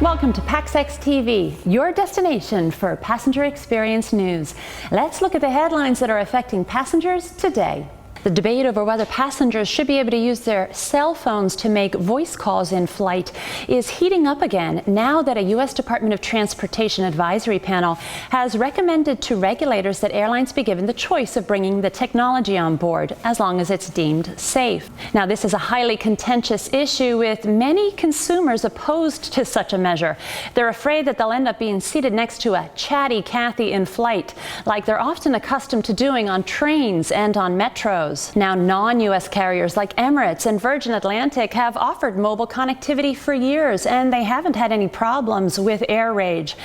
Welcome to paxextv, your destination for passenger experience news. Let's look at the headlines that are affecting passengers today. The debate over whether passengers should be able to use their cell phones to make voice calls in flight is heating up again now that a U.S. Department of Transportation advisory panel has recommended to regulators that airlines be given the choice of bringing the technology on board as long as it's deemed safe. Now, this is a highly contentious issue with many consumers opposed to such a measure. They're afraid that they'll end up being seated next to a chatty Cathy in flight, like they're often accustomed to doing on trains and on metros. Now, non-U.S. carriers like Emirates and Virgin Atlantic have offered mobile connectivity for years, and they haven't had any problems with air rage.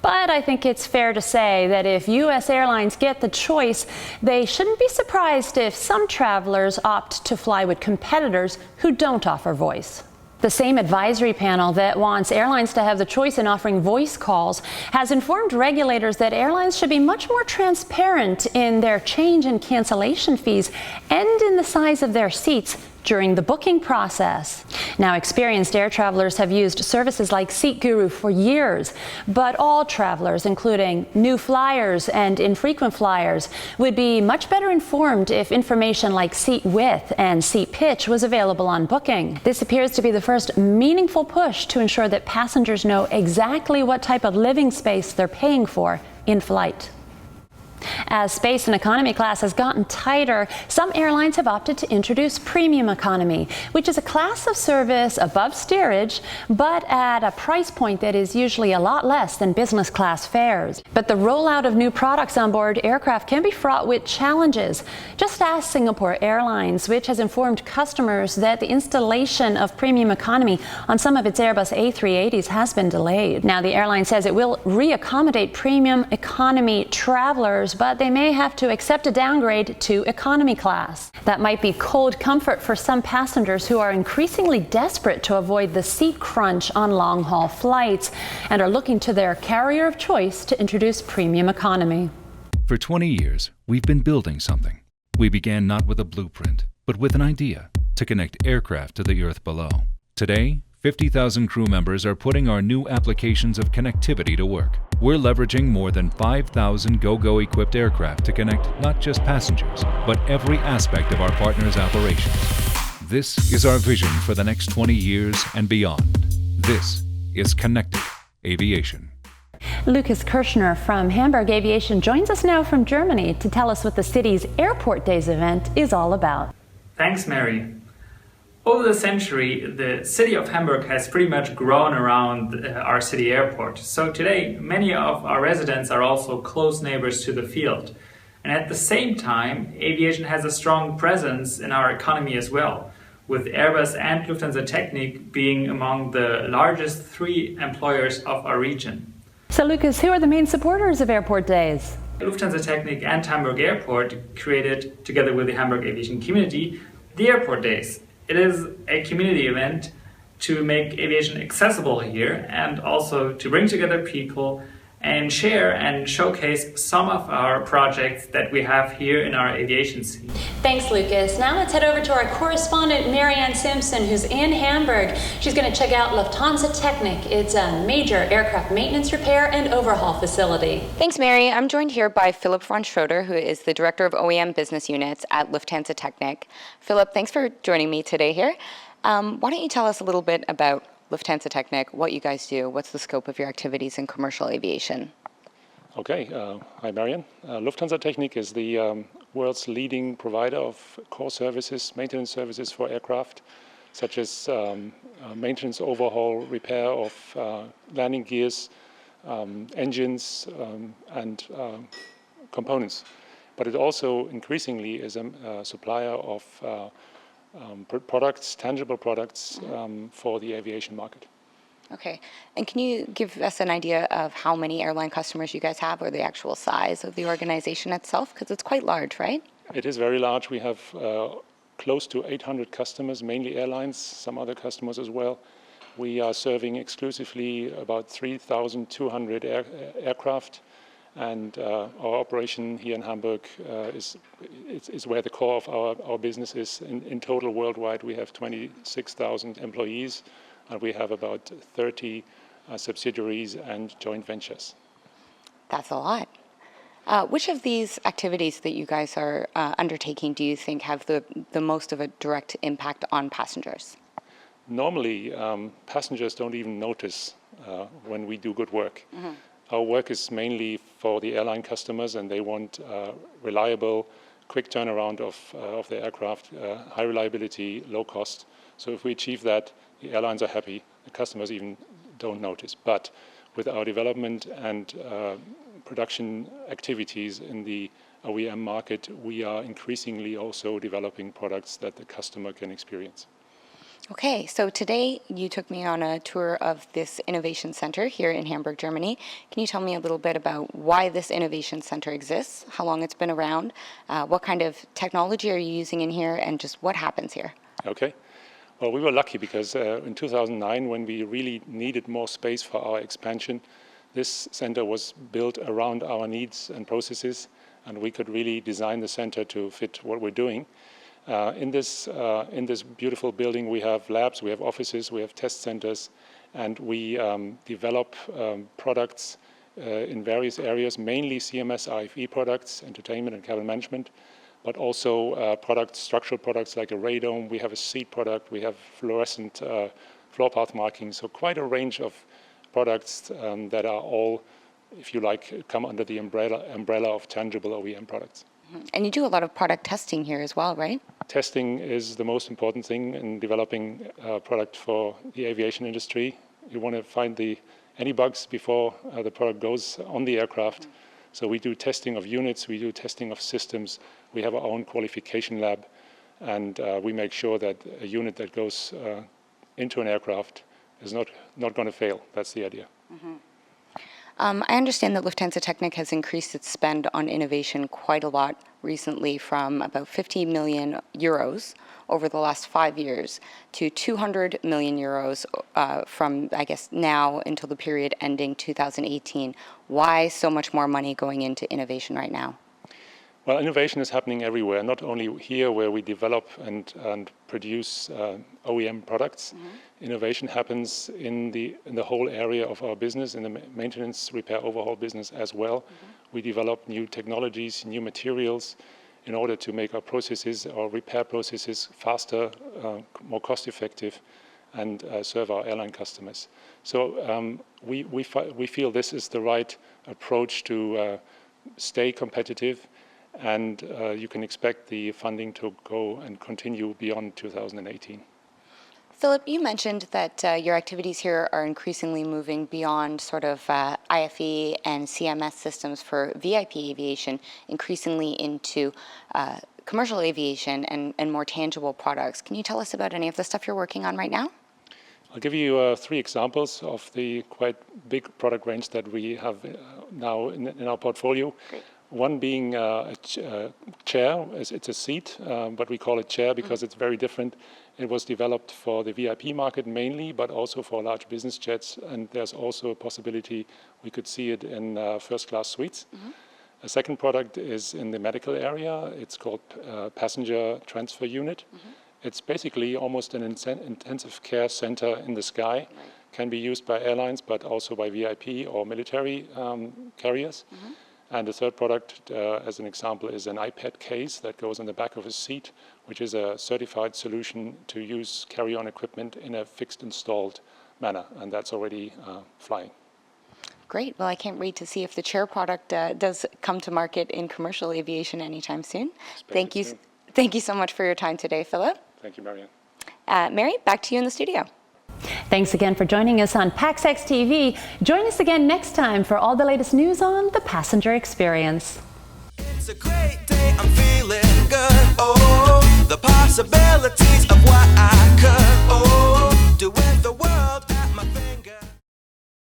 But I think it's fair to say that if U.S. airlines get the choice, they shouldn't be surprised if some travelers opt to fly with competitors who don't offer voice. The same advisory panel that wants airlines to have the choice in offering voice calls has informed regulators that airlines should be much more transparent in their change and cancellation fees and in the size of their seats during the booking process. Now, experienced air travelers have used services like Seat Guru for years, but all travelers, including new flyers and infrequent flyers, would be much better informed if information like seat width and seat pitch was available on booking. This appears to be the first meaningful push to ensure that passengers know exactly what type of living space they're paying for in flight. As space in economy class has gotten tighter, some airlines have opted to introduce premium economy, which is a class of service above steerage, but at a price point that is usually a lot less than business class fares. But the rollout of new products on board aircraft can be fraught with challenges. Just ask Singapore Airlines, which has informed customers that the installation of premium economy on some of its Airbus A380s has been delayed. Now, the airline says it will re-accommodate premium economy travelers, but they may have to accept a downgrade to economy class. That might be cold comfort for some passengers who are increasingly desperate to avoid the seat crunch on long-haul flights and are looking to their carrier of choice to introduce premium economy. For 20 years, we've been building something. We began not with a blueprint, but with an idea to connect aircraft to the earth below. Today, 50,000 crew members are putting our new applications of connectivity to work. We're leveraging more than 5,000 GoGo equipped aircraft to connect not just passengers, but every aspect of our partners' operations. This is our vision for the next 20 years and beyond. This is Connected Aviation. Lukas Kirchner from Hamburg Aviation joins us now from Germany to tell us what the city's Airport Days event is all about. Thanks, Mary. Over the century, the city of Hamburg has pretty much grown around our city airport. So today, many of our residents are also close neighbors to the field. And at the same time, aviation has a strong presence in our economy as well, with Airbus and Lufthansa Technik being among the largest 3 employers of our region. So, Lukas, who are the main supporters of Airport Days? Lufthansa Technik and Hamburg Airport created, together with the Hamburg aviation community, the Airport Days. It is a community event to make aviation accessible here and also to bring together people and share and showcase some of our projects that we have here in our aviation scene. Thanks, Lukas. Now let's head over to our correspondent, Maryann Simson, who's in Hamburg. She's going to check out Lufthansa Technik. It's a major aircraft maintenance, repair, and overhaul facility. Thanks, Mary. I'm joined here by Philipp von Schroeder, who is the Director of OEM Business Units at Lufthansa Technik. Philipp, thanks for joining me today here. Why don't you tell us a little bit about Lufthansa Technik, what you guys do, what's the scope of your activities in commercial aviation? Okay, hi Maryann. Lufthansa Technik is the world's leading provider of core services, maintenance services for aircraft, such as maintenance, overhaul, repair of landing gears, engines, and components. But it also increasingly is a supplier of products, tangible products for the aviation market. Okay, and can you give us an idea of how many airline customers you guys have or the actual size of the organization itself? Because it's quite large, right? It is very large. We have close to 800 customers, mainly airlines, some other customers as well. We are serving exclusively about 3,200 aircraft. And our operation here in Hamburg is where the core of our business is. In total worldwide, we have 26,000 employees, and we have about 30 subsidiaries and joint ventures. That's a lot. Which of these activities that you guys are undertaking do you think have the most of a direct impact on passengers? Normally, passengers don't even notice when we do good work. Our work is mainly for the airline customers, and they want reliable, quick turnaround of their aircraft, high reliability, low cost. So if we achieve that, the airlines are happy, the customers even don't notice. But with our development and production activities in the OEM market, we are increasingly also developing products that the customer can experience. Okay, so today you took me on a tour of this innovation center here in Hamburg, Germany. Can you tell me a little bit about why this innovation center exists, how long it's been around, what kind of technology are you using in here, and just what happens here? Okay. Well, we were lucky because in 2009, when we really needed more space for our expansion, this center was built around our needs and processes, and we could really design the center to fit what we're doing. In this beautiful building, we have labs, we have offices, we have test centers, and we develop products in various areas, mainly CMS IFE products, entertainment and cabin management, but also structural products like a radome. We have a seat product, we have fluorescent floor path markings, so quite a range of products that are all, if you like, come under the umbrella of tangible OEM products. And you do a lot of product testing here as well, right? Testing is the most important thing in developing a product for the aviation industry. You want to find any bugs before the product goes on the aircraft. So we do testing of units, we do testing of systems, we have our own qualification lab, and we make sure that a unit that goes into an aircraft is not going to fail. That's the idea. I understand that Lufthansa Technik has increased its spend on innovation quite a lot recently, from about 50 million euros over the last 5 years to 200 million euros from, I guess, now until the period ending 2018. Why so much more money going into innovation right now? Well, innovation is happening everywhere, not only here where we develop and produce OEM products. Innovation happens in the whole area of our business, in the maintenance, repair, overhaul business as well. We develop new technologies, new materials in order to make our processes, our repair processes faster, more cost effective, and serve our airline customers. So we feel this is the right approach to stay competitive, and you can expect the funding to go and continue beyond 2018. Philip, you mentioned that your activities here are increasingly moving beyond sort of IFE and CMS systems for VIP aviation, increasingly into commercial aviation and more tangible products. Can you tell us about any of the stuff you're working on right now? I'll give you 3 examples of the quite big product range that we have now in our portfolio. Great. One being a chair. It's a seat, but we call it chair because it's very different. It was developed for the VIP market mainly, but also for large business jets. And there's also a possibility we could see it in first-class suites. A second product is in the medical area. It's called passenger transfer unit. It's basically almost an intensive care center in the sky. Right. Can be used by airlines, but also by VIP or military carriers. And the third product, as an example, is an iPad case that goes on the back of a seat, which is a certified solution to use carry-on equipment in a fixed installed manner, and that's already flying. Great. Well, I can't wait to see if the chair product does come to market in commercial aviation anytime soon. Thank you so much for your time today, Philip. Thank you, Maryann. Mary, back to you in the studio. Thanks again for joining us on paxextv. Join us again next time for all the latest news on the passenger experience. It's a great day, I'm feeling good. Oh, the possibilities of what I could do with the world.